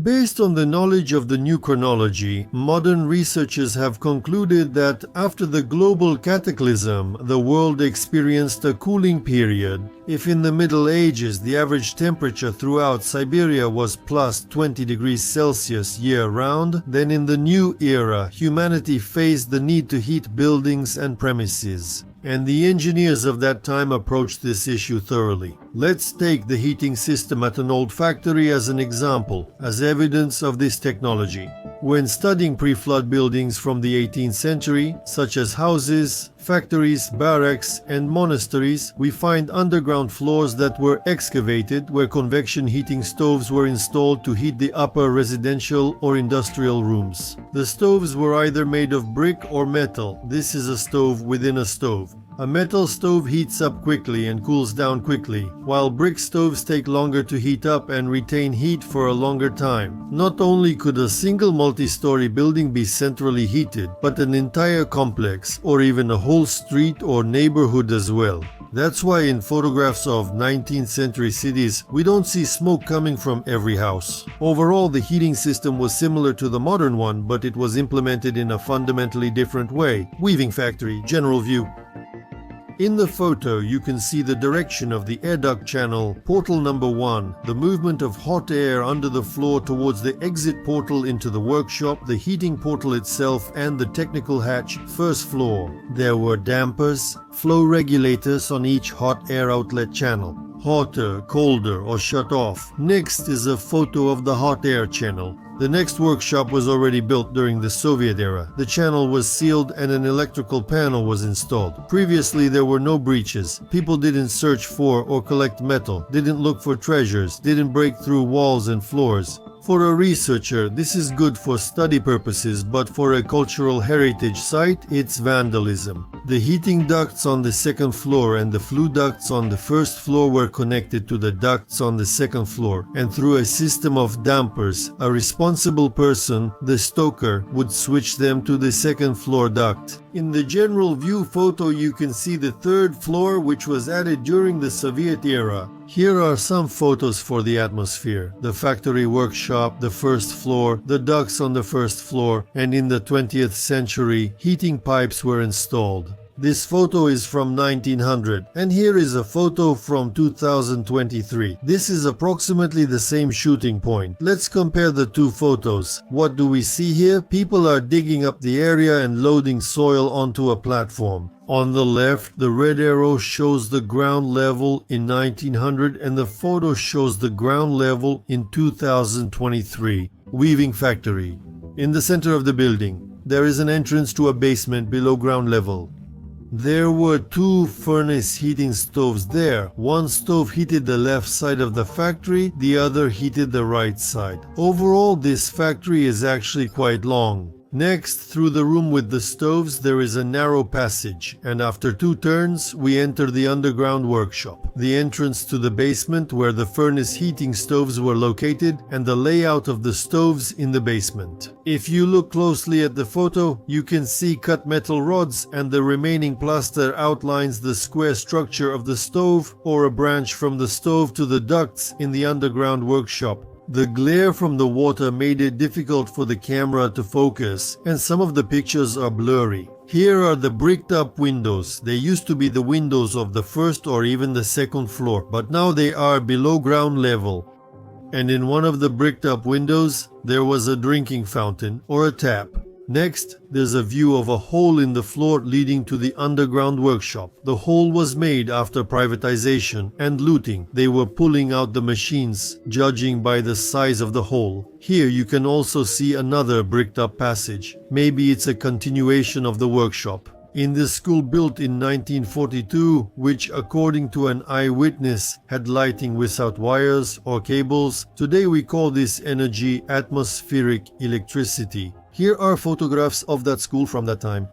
Based on the knowledge of the new chronology, modern researchers have concluded that after the global cataclysm, the world experienced a cooling period. If in the Middle Ages the average temperature throughout Siberia was plus 20 degrees Celsius year-round, then in the new era, humanity faced the need to heat buildings and premises. And the engineers of that time approached this issue thoroughly. Let's take the heating system at an old factory as an example, as evidence of this technology. When studying pre-flood buildings from the 18th century, such as houses, factories, barracks, and monasteries, we find underground floors that were excavated where convection heating stoves were installed to heat the upper residential or industrial rooms. The stoves were either made of brick or metal. This is a stove within a stove. A metal stove heats up quickly and cools down quickly, while brick stoves take longer to heat up and retain heat for a longer time. Not only could a single multi-story building be centrally heated, but an entire complex or even a whole street or neighborhood as well. That's why in photographs of 19th century cities, we don't see smoke coming from every house. Overall, the heating system was similar to the modern one, but it was implemented in a fundamentally different way. Weaving factory, general view. In the photo, you can see the direction of the air duct channel, portal number 1, the movement of hot air under the floor towards the exit portal into the workshop, the heating portal itself, and the technical hatch, first floor. There were dampers, flow regulators on each hot air outlet channel. Hotter, colder, or shut off. Next is a photo of the hot air channel. The next workshop was already built during the Soviet era. The channel was sealed and an electrical panel was installed. Previously there were no breaches. People didn't search for or collect metal, didn't look for treasures, didn't break through walls and floors. For a researcher, this is good for study purposes, but for a cultural heritage site, it's vandalism. The heating ducts on the second floor and the flue ducts on the first floor were connected to the ducts on the second floor, and through a system of dampers, a responsible person, the stoker, would switch them to the second floor duct. In the general view photo, you can see the third floor, which was added during the Soviet era. Here are some photos for the atmosphere. The factory workshop, the first floor, the ducts on the first floor, and in the 20th century, heating pipes were installed. This photo is from 1900, and here is a photo from 2023. This is approximately the same shooting point. Let's compare the two photos. What do we see here? People are digging up the area and loading soil onto a platform. On the left, the red arrow shows the ground level in 1900 and the photo shows the ground level in 2023. Weaving factory. In the center of the building, there is an entrance to a basement below ground level. There were two furnace heating stoves there. One stove heated the left side of the factory, the other heated the right side. Overall, this factory is actually quite long. Next, through the room with the stoves, there is a narrow passage, and after 2 turns, we enter the underground workshop. The entrance to the basement where the furnace heating stoves were located, and the layout of the stoves in the basement. If you look closely at the photo, you can see cut metal rods, and the remaining plaster outlines the square structure of the stove or a branch from the stove to the ducts in the underground workshop. The glare from the water made it difficult for the camera to focus, and some of the pictures are blurry. Here are the bricked up windows. They used to be the windows of the first or even the second floor, but now they are below ground level. And in one of the bricked up windows, there was a drinking fountain or a tap. Next, there's a view of a hole in the floor leading to the underground workshop. The hole was made after privatization and looting. They were pulling out the machines, judging by the size of the hole. Here you can also see another bricked up passage. Maybe it's a continuation of the workshop. In the school built in 1942, which according to an eyewitness had lighting without wires or cables, today we call this energy atmospheric electricity. Here are photographs of that school from that time.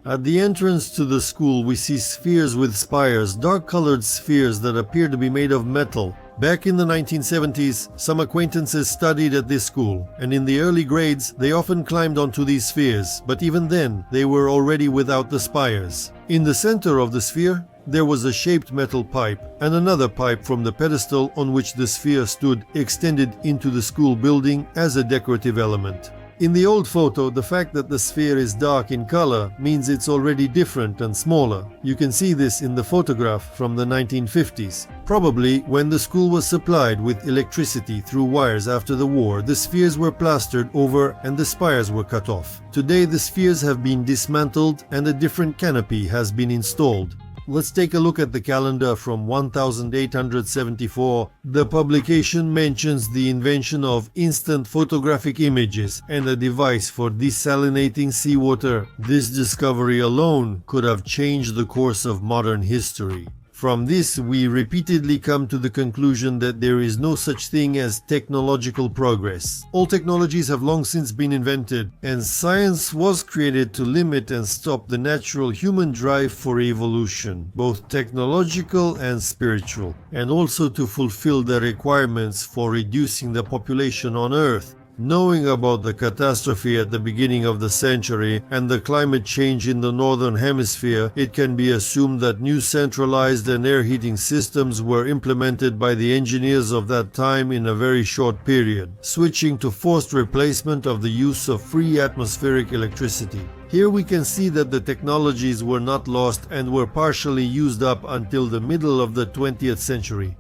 At the entrance to the school, we see spheres with spires, dark-colored spheres that appear to be made of metal. Back in the 1970s, some acquaintances studied at this school, and in the early grades, they often climbed onto these spheres, but even then, they were already without the spires. In the center of the sphere, there was a shaped metal pipe, and another pipe from the pedestal on which the sphere stood extended into the school building as a decorative element. In the old photo, the fact that the sphere is dark in color means it's already different and smaller. You can see this in the photograph from the 1950s. Probably when the school was supplied with electricity through wires after the war, the spheres were plastered over and the spires were cut off. Today the spheres have been dismantled and a different canopy has been installed. Let's take a look at the calendar from 1874. The publication mentions the invention of instant photographic images and a device for desalinating seawater. This discovery alone could have changed the course of modern history. From this, we repeatedly come to the conclusion that there is no such thing as technological progress. All technologies have long since been invented, and science was created to limit and stop the natural human drive for evolution, both technological and spiritual, and also to fulfill the requirements for reducing the population on Earth. Knowing about the catastrophe at the beginning of the century and the climate change in the northern hemisphere, it can be assumed that new centralized and air heating systems were implemented by the engineers of that time in a very short period, switching to forced replacement of the use of free atmospheric electricity. Here we can see that the technologies were not lost and were partially used up until the middle of the 20th century.